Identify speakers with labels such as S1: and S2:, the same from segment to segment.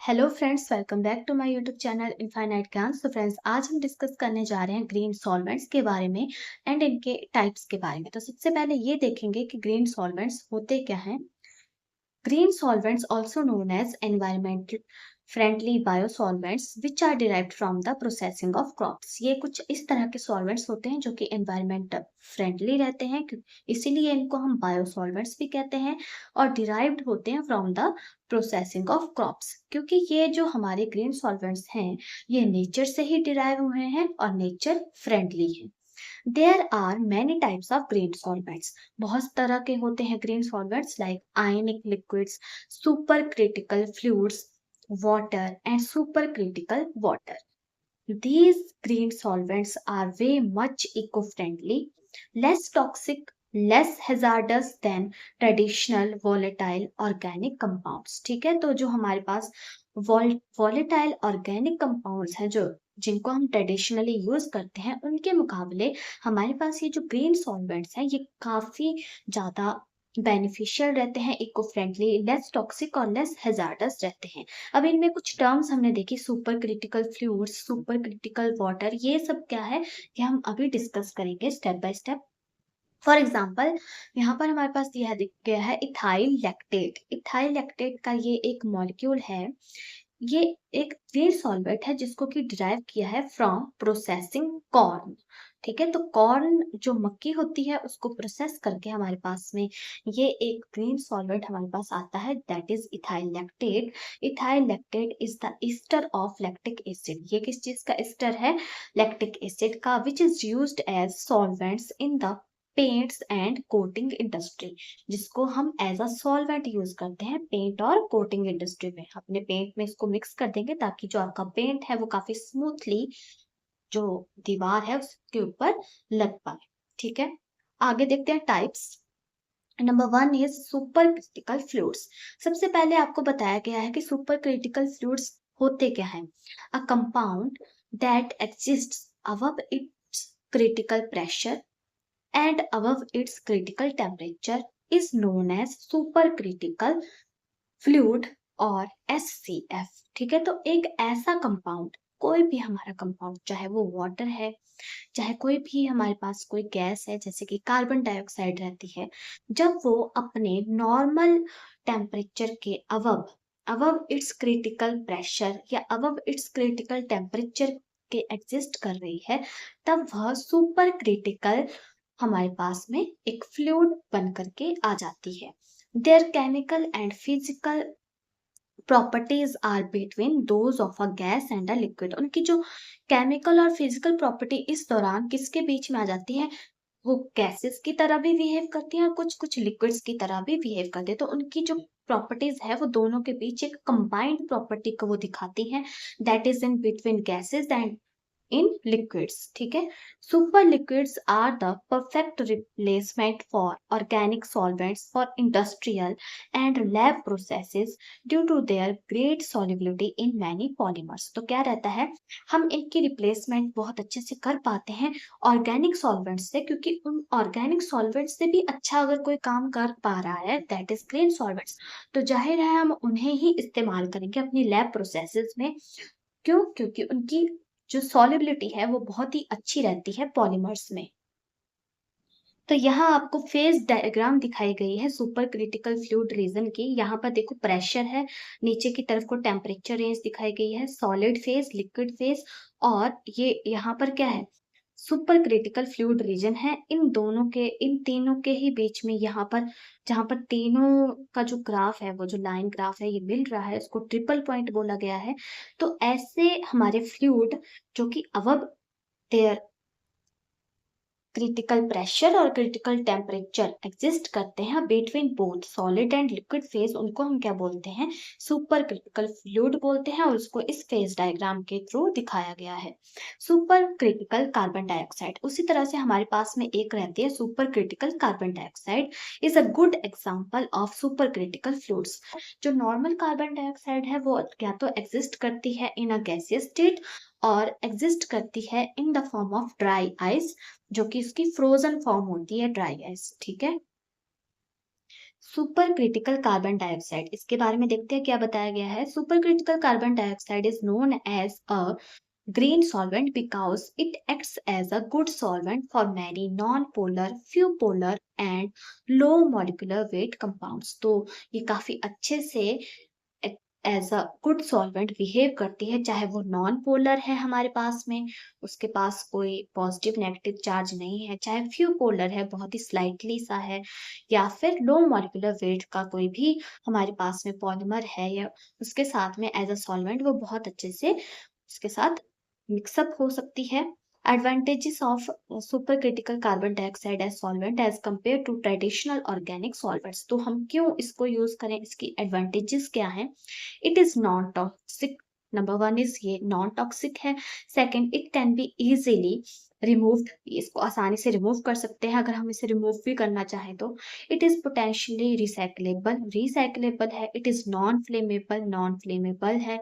S1: Hello friends, welcome back to my YouTube channel Infinite Gyan. So friends, आज हम discuss करने जा रहे हैं ग्रीन सॉल्वेंट्स के बारे में एंड इनके टाइप्स के बारे में। तो सबसे पहले ये देखेंगे कि ग्रीन सॉल्वेंट्स होते क्या हैं। Green solvents, also known as environmental friendly biosolvents, which are derived from the processing of crops। ये कुछ इस तरह के सॉल्वेंट्स होते हैं जो कि एनवायरमेंट फ्रेंडली रहते हैं, इसीलिए इनको हम बायोसॉल्वेंट्स भी कहते हैं और डिराइव्ड होते हैं from the processing of crops. क्योंकि ये जो हमारे ग्रीन सॉल्वेंट्स हैं, ये नेचर से ही डिराइव हुए हैं और नेचर फ्रेंडली है। There are many types of green solvents. बहुत तरह के होते हैं green solvents like ionic liquids, super critical fluids, water and super critical water. These green solvents are way much eco-friendly, less toxic, less hazardous than traditional volatile organic compounds। ठीक है, तो जो हमारे पास volatile organic compounds हैं, जो जिनको हम traditionally use करते हैं, उनके मुकाबले हमारे पास ये जो ग्रीन सॉल्वेंट्स हैं, ये काफी ज्यादा बेनिफिशियल रहते हैं, इको फ्रेंडली, लेस टॉक्सिक और लेस हैजार्डस रहते हैं। अब इनमें कुछ टर्म्स हमने देखी, super critical fluids, super critical water, ये सब क्या है ये हम अभी डिस्कस करेंगे step by step. For example, यहाँ पर हमारे पास यह दिख गया है इथाइल लैक्टेट। इथाइल लैक्टेट का ये एक मॉलिक्यूल है, ये एक ग्रीन सॉल्वेंट है जिसको कि डिराइव किया है फ्रॉम प्रोसेसिंग कॉर्न। ठीक है, तो कॉर्न जो मक्की होती है उसको प्रोसेस करके हमारे पास में ये एक ग्रीन सॉल्वेंट हमारे पास आता है, that is ethyl lactate. Ethyl lactate is the ester of lactic acid. ये किस चीज का एस्टर है? लैक्टिक एसिड का, which is used as solvents in the paints and coating industry, जिसको हम एज अ सॉल्वेंट यूज करते हैं पेंट और कोटिंग इंडस्ट्री में। अपने पेंट में इसको मिक्स कर देंगे ताकि जो आपका पेंट है वो काफी स्मूथली जो दीवार है उसके ऊपर लग पाए। ठीक है, आगे देखते हैं types. Number one is super critical fluids. सबसे पहले आपको बताया गया है कि सुपर क्रिटिकल फ्लूइड्स होते क्या हैं। A compound that exists above it's critical pressure and above its critical temperature is known as supercritical fluid और SCF। ठीक है, तो एक ऐसा कंपाउंड, कोई भी हमारा कंपाउंड, चाहे वो वाटर है, चाहे कोई भी हमारे पास कोई गैस है जैसे कि कार्बन डाइऑक्साइड रहती है, जब वो अपने नॉर्मल टेम्परेचर के above above it's critical pressure या अबव इट्स क्रिटिकल टेम्परेचर के एग्जिस्ट कर रही है, तब वह सुपर क्रिटिकल हमारे पास में एक फ्लूइड बन करके आ जाती है। Their chemical and physical properties are between those of a gas and a liquid. उनकी जो केमिकल और फिजिकल प्रॉपर्टी इस दौरान किसके बीच में आ जाती है? वो गैसेस की तरह भी बिहेव करती हैं और कुछ कुछ लिक्विड्स की तरह भी बिहेव करते हैं। तो उनकी जो प्रॉपर्टीज है वो दोनों के बीच एक कंबाइंड प्रॉपर्टी को वो दिखाती हैं, that is in between gases and in liquids। ठीक है, super liquids are the perfect replacement for organic solvents for industrial and lab processes due to their great solubility in many polymers। तो क्या रहता है, हम इनकी रिप्लेसमेंट बहुत अच्छे से कर पाते हैं ऑर्गेनिक सॉल्वेंट्स से, क्योंकि उन ऑर्गेनिक सॉल्वेंट्स से भी अच्छा अगर कोई काम कर पा रहा है, दैट इज ग्रीन सॉल्वेंट्स, तो जाहिर है हम उन्हें ही इस्तेमाल करेंगे अपनी लैब प्रोसेसेस में। क्यों? क्योंकि उनकी जो सॉलिबिलिटी है वो बहुत ही अच्छी रहती है पॉलीमर्स में। तो यहाँ आपको फेज डायग्राम दिखाई गई है सुपर क्रिटिकल फ्लूइड रीजन की। यहाँ पर देखो प्रेशर है, नीचे की तरफ को टेम्परेचर रेंज दिखाई गई है, सॉलिड फेज, लिक्विड फेज, और ये यहाँ पर क्या है, सुपर क्रिटिकल फ्लूइड रीजन है। इन दोनों के, इन तीनों के ही बीच में यहाँ पर, जहाँ पर तीनों का जो ग्राफ है, वो जो लाइन ग्राफ है ये मिल रहा है, उसको ट्रिपल पॉइंट बोला गया है। तो ऐसे हमारे फ्लूइड जो कि अबव देयर क्रिटिकल प्रेशर और क्रिटिकल टेम्परेचर एग्जिस्ट करते हैं between both solid and liquid phase, उनको हम क्या बोलते हैं? सुपर क्रिटिकल फ्लूइड बोलते हैं, और उसको इस फेज डायग्राम के थ्रू दिखाया गया है। सुपर क्रिटिकल कार्बन डाइऑक्साइड, उसी तरह से हमारे पास में एक रहती है super critical carbon dioxide, is a good example of super critical fluids. जो नॉर्मल कार्बन डाइऑक्साइड है वो या तो एग्जिस्ट करती है इन अ गैसियस स्टेट और एग्जिस्ट करती है in the form of dry ice, जो कि इसकी फ्रोजन फॉर्म होती है ड्राई आइस। ठीक है, सुपर क्रिटिकल कार्बन डाइऑक्साइड, इसके बारे में देखते हैं क्या बताया गया है। Super critical carbon dioxide is known as a green solvent because it acts as a good solvent for many non-polar, few polar and low molecular weight compounds। तो ये काफी अच्छे से as a good solvent behave करती है, चाहे वो non polar है हमारे पास में, उसके पास कोई पॉजिटिव नेगेटिव चार्ज नहीं है, चाहे फ्यू पोलर है, बहुत ही स्लाइटली सा है, या फिर लो मॉलिक्यूलर वेट का कोई भी हमारे पास में पॉलीमर है, या उसके साथ में एज अ सॉल्वेंट वो बहुत अच्छे से उसके साथ मिक्सअप हो सकती है। Advantages of super critical carbon dioxide as solvent as compare to traditional organic solvents. तो हम क्यों इसको यूज करें, इसकी एडवांटेजेस क्या है। It is non toxic, number one is ये नॉन टॉक्सिक है। Second, it can be easily removed, इसको आसानी से रिमूव कर सकते हैं अगर हम इसे रिमूव भी करना चाहें तो। It is potentially recyclable, recyclable है। It is non flammable, non flammable है।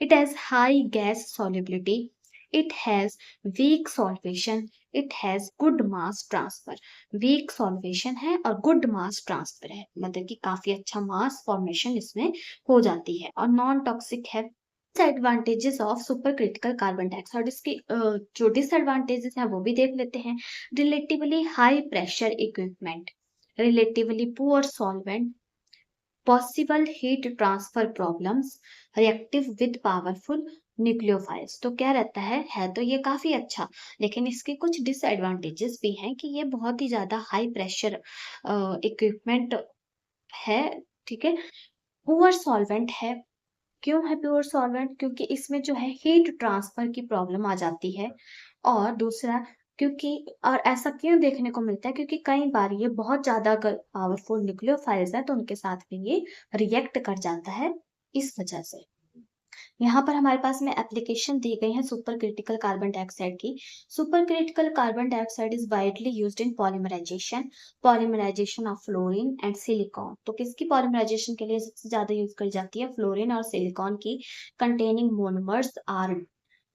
S1: It has high gas solubility, it has weak solvation, it has good mass transfer. Weak solvation है और गुड मास ट्रांसफर है, मतलब कि काफी अच्छा मास फॉर्मेशन इसमें हो जाती है, और नॉन टॉक्सिक है। Advantages of super critical carbon dioxide, इसकी जो डिसएडवांटेजेस है वो भी देख लेते हैं। Relatively high pressure equipment, relatively poor solvent, possible heat transfer problems, reactive with powerful nucleophiles. तो क्या रहता है तो ये काफी अच्छा, लेकिन इसके कुछ डिसएडवांटेजेस भी हैं कि ये बहुत ही ज्यादा हाई प्रेशर इक्विपमेंट है, ठीक है। पुअर सॉल्वेंट है। क्यों है प्योर सॉल्वेंट, क्योंकि इसमें जो है हीट ट्रांसफर की प्रॉब्लम आ जाती है। और दूसरा, क्योंकि और ऐसा क्यों देखने को मिलता है, क्योंकि कई बार ये बहुत ज्यादा अगर पावरफुल न्यूक्लियोफाइल्स है तो उनके साथ में ये रिएक्ट कर जाता है, इस वजह से। यहाँ पर हमारे पास में एप्लीकेशन दी गई है सुपर क्रिटिकल कार्बन डाइऑक्साइड की। Super critical carbon dioxide is widely used in polymerization, polymerization of fluorine and silicon. तो किसकी पॉलीमराइजेशन के लिए सबसे ज्यादा यूज करी जाती है, फ्लोरीन और सिलिकॉन की। Containing monomers are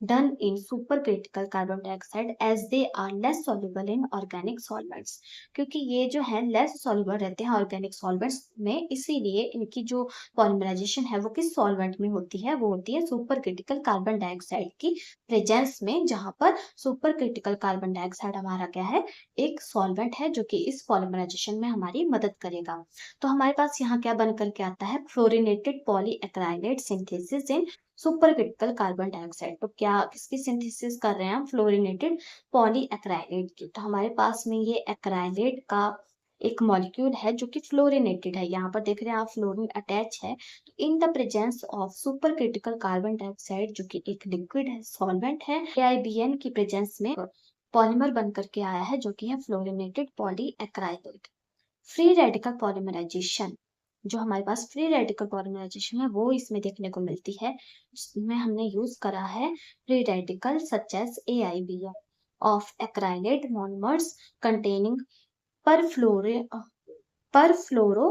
S1: done in supercritical carbon dioxide as they are less soluble in organic solvents। क्योंकि ये जो है लेस soluble रहते हैं ऑर्गेनिक सॉल्वेंट्स में, इसीलिए इनकी जो पॉलीमराइजेशन है वो किस सॉल्वेंट में होती है, वो होती है सुपर क्रिटिकल कार्बन डाइऑक्साइड की प्रेजेंस में, जहां पर सुपर क्रिटिकल कार्बन डाइऑक्साइड हमारा क्या है, एक सॉल्वेंट है जो कि इस पॉलीमराइजेशन में हमारी मदद करेगा। तो हमारे पास यहाँ क्या बन करके आता है, fluorinated polyacrylate synthesis in super critical carbon dioxide. तो क्या किसकी सिंथेसिस कर रहे हैं हम, फ्लोरिनेटेड पॉलीएक्राइलेट की। तो हमारे पास में ये एक्राइलेट का एक मॉलिक्यूल है जो कि फ्लोरिनेटेड है, यहाँ पर देख रहे हैं आप फ्लोरीन अटैच है। तो in the presence of super critical carbon dioxide जो कि एक लिक्विड है, सॉल्वेंट है, AIBN की प्रेजेंस में पॉलीमर बन करके आया है जो कि है फ्लोरिनेटेड पॉलीएक्राइलेट। फ्री रेडिकल पॉलीमराइजेशन, जो हमारे पास फ्री रेडिकल पॉलीमराइजेशन है वो इसमें देखने को मिलती है, जिसमें हमने यूज करा है free radical such as AIBN of acrylate monomers containing perfluoro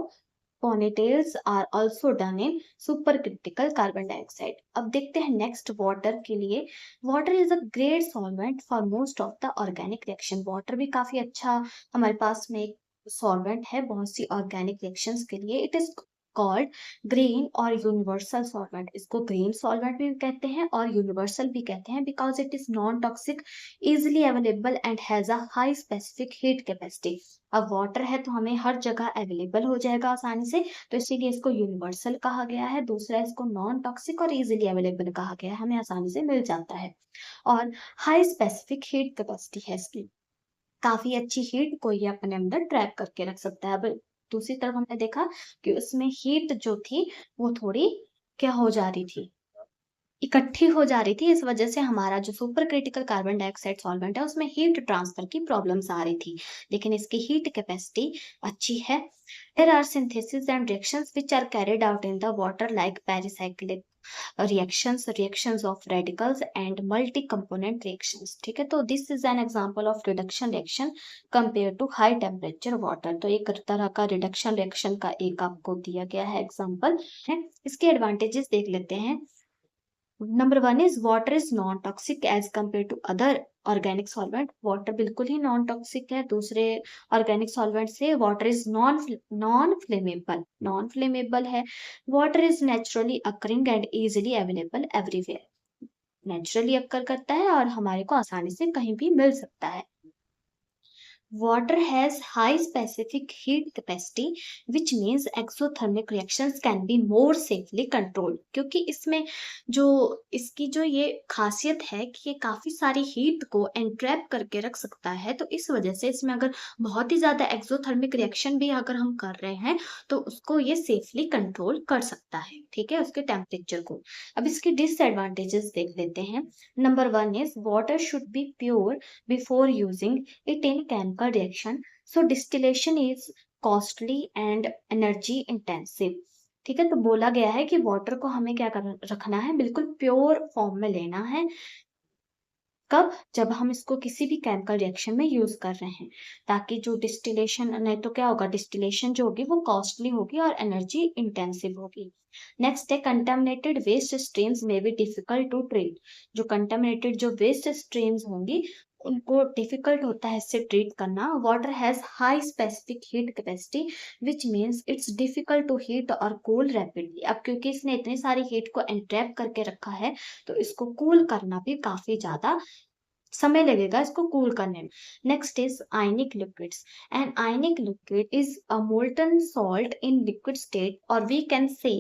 S1: ponytails are also done in supercritical carbon dioxide। अब देखते हैं नेक्स्ट वाटर के लिए। Water is a great solvent for most of the organic reaction. Water भी काफी अच्छा हमारे पास में एक सॉल्वेंट है बहुत सी ऑर्गेनिक रिएक्शंस के लिए। इट इज कॉल्ड ग्रीन और यूनिवर्सल सॉल्वेंट, इसको ग्रीन सॉल्वेंट भी कहते हैं और यूनिवर्सल भी कहते हैं, because it is non toxic, easily available and has a high specific heat capacity. अब वाटर है तो हमें हर जगह अवेलेबल हो जाएगा आसानी से, तो इसीलिए इसको यूनिवर्सल कहा गया है। दूसरा, इसको नॉन टॉक्सिक और इजीली अवेलेबल कहा गया है, हमें आसानी से मिल जाता है। और हाई स्पेसिफिक हीट कैपेसिटी है इसकी, काफी अच्छी हीट को ये अपने अंदर ट्रैप करके रख सकता है। अब दूसरी तरफ हमने देखा कि उसमें हीट जो थी वो थोड़ी क्या हो जा रही थी, इकट्ठी हो जा रही थी, इस वजह से हमारा जो super critical carbon dioxide solvent है उसमें हीट ट्रांसफर की प्रॉब्लम्स आ रही थी, लेकिन इसकी हीट कैपेसिटी अच्छी है। There are synthesis and reactions which are carried out in the water like pericyclic reactions, reactions of radicals and multi-component reactions। ठीक है, तो this is an example of reduction reaction compare to high temperature water. तो एक तरह का reduction reaction का एक आपको दिया गया है एग्जांपल है। इसके एडवांटेजेस देख लेते हैं। Number 1 is water is non toxic as compare to other organic solvent. Water बिल्कुल ही नॉन टॉक्सिक है दूसरे ऑर्गेनिक सॉल्वेंट से। वाटर इज नॉन फ्लेमेबल है। Water is naturally occurring and easily available everywhere. Naturally occur करता है और हमारे को आसानी से कहीं भी मिल सकता है। Water has high specific heat capacity, which means exothermic reactions can be more safely controlled। क्योंकि इसमें जो इसकी जो ये खासियत है कि ये काफी सारी हीट को एंट्रैप करके रख सकता है, तो इस वजह से इसमें अगर बहुत ही ज्यादा एक्सोथर्मिक रिएक्शन भी अगर हम कर रहे हैं तो उसको ये सेफली कंट्रोल कर सकता है, ठीक है, उसके टेम्परेचर को। अब इसके डिसएडवांटेजेस देख लेते हैं। Number 1 is water should be pure before using it in chemical reaction, so distillation is costly and energy intensive। ठीक है, तो बोला गया है कि वाटर को हमें क्या कर रखना है, बिल्कुल प्योर फॉर्म में लेना है। कब? जब हम इसको किसी भी केमिकल रिएक्शन में यूज कर रहे हैं, ताकि जो डिस्टिलेशन, नहीं तो क्या होगा, डिस्टिलेशन जो होगी वो कॉस्टली होगी और एनर्जी इंटेंसिव होगी। नेक्स्ट है कंटामिनेटेड वेस्ट स्ट्रीम्स में बी डिफिकल्ट टू ट्रीट। जो कंटामिनेटेड जो वेस्ट स्ट्रीम्स होंगी उनको डिफिकल्ट होता है इससे ट्रीट करना। Water has high specific heat capacity which means it's difficult to heat और कूल रैपिडली। अब क्योंकि इसने इतनी सारी हीट को एंट्रैप करके रखा है तो इसको कूल करना भी काफी ज्यादा समय लगेगा इसको कूल करने में। Next is ionic liquids. An ionic liquid is a molten salt in liquid state और we can say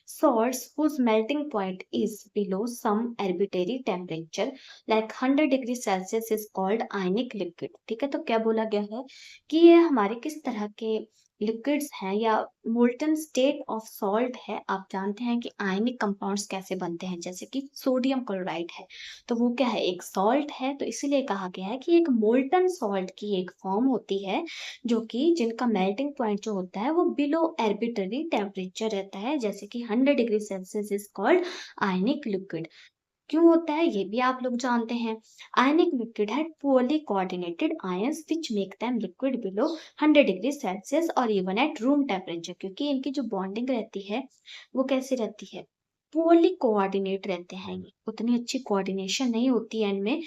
S1: salts whose melting point is below some arbitrary temperature like 100 degree Celsius is called ionic liquid। ठीक है, तो क्या बोला गया है कि ये हमारे किस तरह के लिक्विड्स हैं या मोल्टन स्टेट ऑफ सॉल्ट है। आप जानते हैं कि आयनिक कंपाउंड्स कैसे बनते हैं, जैसे कि सोडियम क्लोराइड है, तो वो क्या है, एक सॉल्ट है, तो इसीलिए कहा गया है कि एक मोल्टन सॉल्ट की एक फॉर्म होती है जो कि जिनका मेल्टिंग पॉइंट जो होता है वो बिलो आर्बिट्ररी टेम्परेचर रहता है, जैसे कि 100 degree Celsius is called ionic liquid. क्यों होता है ये भी आप लोग जानते हैं। आयनिक लिक्विड है poorly coordinated ions which make them liquid below 100 degree Celsius और इवन एट रूम टेम्परेचर। क्योंकि इनकी जो बॉन्डिंग रहती है वो कैसी रहती है, पुअरली कोऑर्डिनेट रहते हैं, ये उतनी अच्छी कोऑर्डिनेशन नहीं होती है इनमें,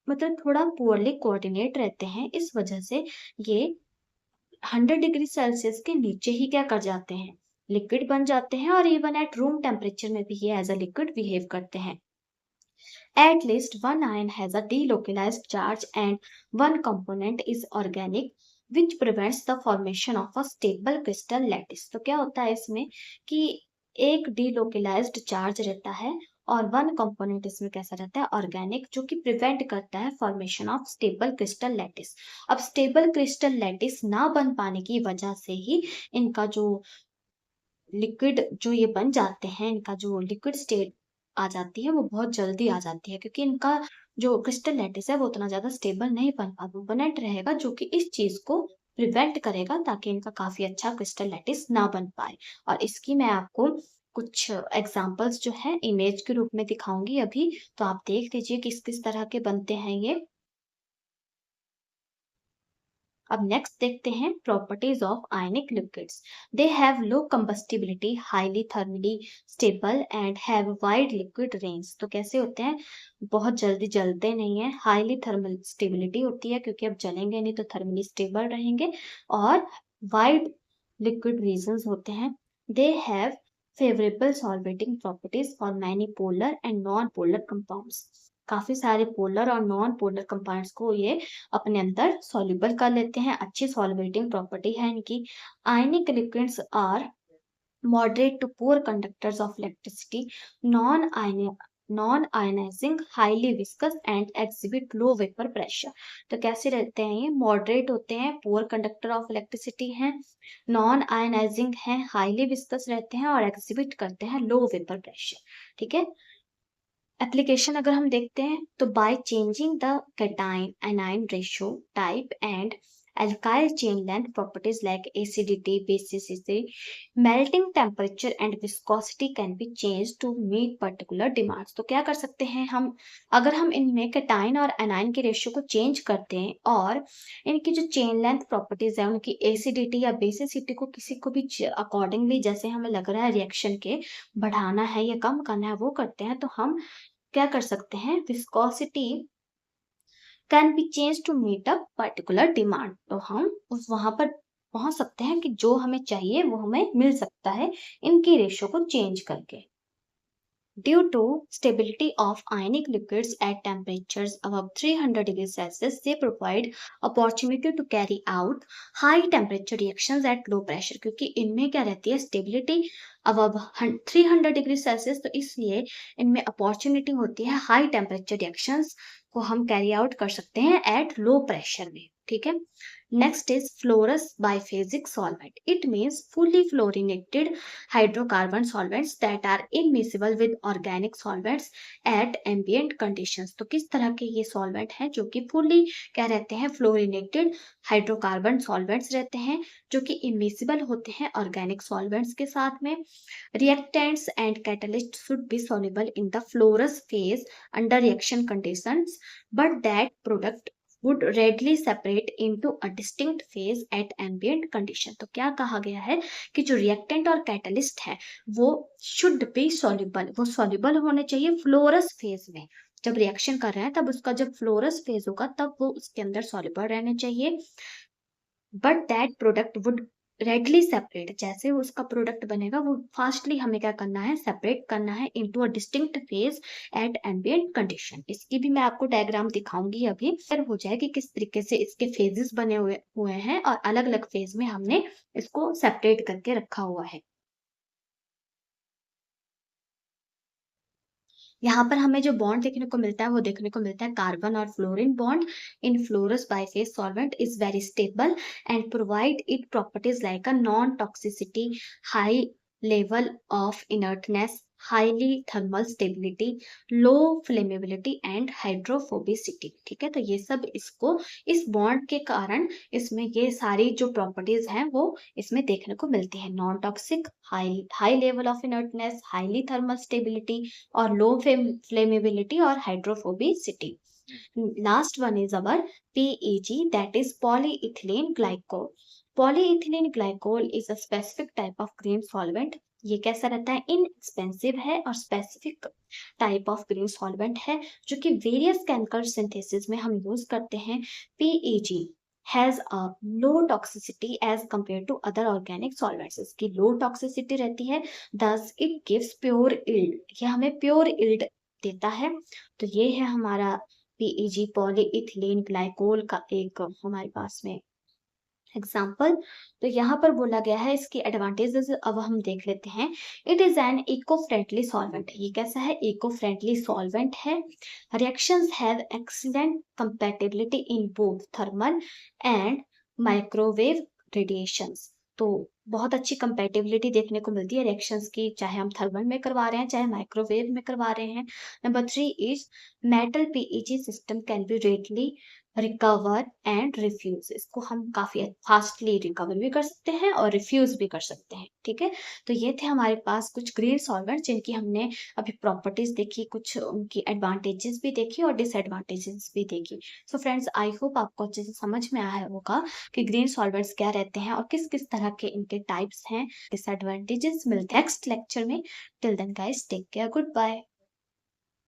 S1: मतलब थोड़ा पुअरली कोऑर्डिनेट रहते हैं, इस वजह से ये 100 डिग्री सेल्सियस के नीचे ही क्या कर जाते हैं, लिक्विड बन जाते हैं और इवन एट रूम टेम्परेचर में भी ये एज अ लिक्विड बिहेव करते हैं। At least one ion has a delocalized charge and one component is organic which prevents the formation of a stable crystal lattice। तो क्या होता है इसमें कि एक delocalized charge रहता है और वन कंपोनेंट इसमें कैसा रहता है, ऑर्गेनिक, जो कि प्रिवेंट करता है formation of stable crystal lattice. अब स्टेबल क्रिस्टल लैटिस ना बन पाने की वजह से ही इनका जो लिक्विड जो ये बन जाते हैं, इनका जो लिक्विड स्टेट आ जाती है वो बहुत जल्दी आ जाती है, क्योंकि इनका जो क्रिस्टल लैटिस है वो उतना ज्यादा स्टेबल नहीं बन पाता, बनेट रहेगा, जो कि इस चीज को प्रिवेंट करेगा ताकि इनका काफी अच्छा क्रिस्टल लैटिस ना बन पाए। और इसकी मैं आपको कुछ एग्जांपल्स जो है इमेज के रूप में दिखाऊंगी अभी, तो आप देख लीजिए किस किस तरह के बनते हैं ये। अब नेक्स्ट देखते हैं properties of ionic liquids. They have low combustibility, highly thermally stable and have wide liquid range. तो कैसे होते हैं, बहुत जल्दी जलते नहीं है, हाईली थर्मल स्टेबिलिटी होती है क्योंकि अब जलेंगे नहीं तो थर्मली स्टेबल रहेंगे, और वाइड लिक्विड रीजन्स होते हैं। They have favourable solvating properties for many polar and non polar compounds. काफी सारे पोलर और नॉन पोलर कंपाउंड्स को ये अपने अंदर सॉल्युबल कर लेते हैं, अच्छी सॉल्वेटिंग प्रॉपर्टी है इनकी। Ionic liquids are moderate to poor conductors of electricity, non non ionising, highly viscous and exhibit low vapour pressure. तो कैसे रहते हैं ये, मॉडरेट होते हैं, पुअर कंडक्टर ऑफ इलेक्ट्रिसिटी हैं, नॉन आयनाइजिंग हैं, हाईली विस्कस रहते हैं और एक्सिबिट करते हैं लो वेपर प्रेशर। ठीक है, एप्लीकेशन अगर हम देखते हैं तो by changing the cation A9 ratio type and alkyl chain length properties like acidity, basicity, melting temperature and viscosity can be changed to meet particular demands. तो क्या कर सकते हैं हम, अगर हम इनमें केटाइन और एनाइन के रेशियो को चेंज करते हैं और इनकी जो चेन लेंथ प्रॉपर्टीज है उनकी एसिडिटी या बेसिसिटी को किसी को भी अकॉर्डिंगली जैसे हमें लग रहा है रिएक्शन के बढ़ाना है या कम करना है वो करते हैं, तो हम क्या कर सकते हैं, viscosity can be change to meet a particular demand. तो हम उस वहां पर पहुंच सकते हैं कि जो हमें चाहिए वो हमें मिल सकता है इनकी रेशियो को चेंज करके। Due to stability of ionic liquids at temperatures above 300 degrees Celsius, they provide opportunity to carry out high temperature reactions at low pressure। क्योंकि इनमें क्या रहती है, स्टेबिलिटी above 300 डिग्री सेल्सियस, तो इसलिए इनमें अपॉर्चुनिटी होती है हाई टेम्परेचर रिएक्शंस को हम कैरी आउट कर सकते हैं एट लो प्रेशर में। ठीक है। Next is fluoresce biphasic solvent. It means fully fluorinated hydrocarbon solvents that are immiscible with organic solvents at ambient conditions। तो किस तरह के ये सॉल्वेंट हैं जो कि फुली क्या रहते हैं, फ्लोरिनेटेड हाइड्रोकार्बन सॉल्वेंट्स रहते हैं जो कि इमिसिबल होते हैं ऑर्गेनिक सॉल्वेंट्स के साथ में। Reactants and catalyst should be soluble in the florus phase under reaction conditions, but that product would readily separate into a distinct phase at ambient condition। तो क्या कहा गया है कि जो रिएक्टेंट और कैटलिस्ट है वो शुड बी soluble, वो soluble होने चाहिए फ्लोरस फेज में। जब रिएक्शन कर रहे हैं तब उसका जब फ्लोरस फेज होगा तब वो उसके अंदर soluble रहने चाहिए, but that product would readily separate, जैसे उसका प्रोडक्ट बनेगा वो फास्टली हमें क्या करना है, सेपरेट करना है into a distinct phase at ambient condition. इसकी भी मैं आपको डायग्राम दिखाऊंगी अभी, फिर हो जाए कि किस तरीके से इसके फेजेस बने हुए हैं और अलग अलग फेज में हमने इसको सेपरेट करके रखा हुआ है। यहाँ पर हमें जो बॉन्ड देखने को मिलता है वो देखने को मिलता है कार्बन और fluorine bond in fluorous biphase solvent is very stable and provide it properties like a non toxicity, high level of inertness, highly thermal stability, low flammability and hydrophobicity. ठीक है, तो ये सब इसको इस बॉन्ड के कारण इसमें ये सारी जो प्रॉपर्टीज हैं वो इसमें देखने को मिलती है। Non toxic, high high level of inertness, highly thermal stability और लो फ्लेमेबिलिटी और hydrophobicity. Last one is our PEG, that is polyethylene glycol। polyethylene glycol is a specific type of green solvent। ये कैसा रहता है, इनएक्सपेंसिव है और specific type of green solvent है जो कि वेरियस केमिकल सिंथेसिस में हम यूज करते हैं। PEG has a low toxicity as compared to other organic solvents। इसकी low toxicity रहती है, thus it gives pure yield। ये हमें pure yield देता है। तो ये है हमारा PEG, पॉलीइथिलीन ग्लाइकोल का एक हमारे पास में एग्जाम्पल। तो यहाँ पर बोला गया है इसकी एडवांटेजेस अब हम देख लेते हैं। It is an eco friendly solvent. ये कैसा है, इको फ्रेंडली सॉल्वेंट है। Reactions have excellent compatibility in both thermal and microwave radiations. तो बहुत अच्छी कंपैटिबिलिटी देखने को मिलती है रिएक्शंस की, चाहे हम थर्मल में करवा रहे हैं चाहे माइक्रोवेव में करवा रहे हैं। Number 3 is metal PEG system can be readily recover and refuse. इसको हम काफी फास्टली रिकवर भी कर सकते हैं और रिफ्यूज भी कर सकते हैं। ठीक है, तो ये थे हमारे पास कुछ ग्रीन सॉल्वेंट जिनकी हमने अभी प्रॉपर्टीज देखी, कुछ उनकी एडवांटेजेस भी देखी और डिसएडवांटेजेस भी देखी। सो फ्रेंड्स, आई होप आपको अच्छे से समझ में आया होगा कि ग्रीन सॉल्वेंट्स क्या रहते हैं और किस किस तरह के इनके टाइप्स हैं, डिसएडवांटेजेस। मिलते हैं नेक्स्ट लेक्चर में। Till then guys, take care, good bye.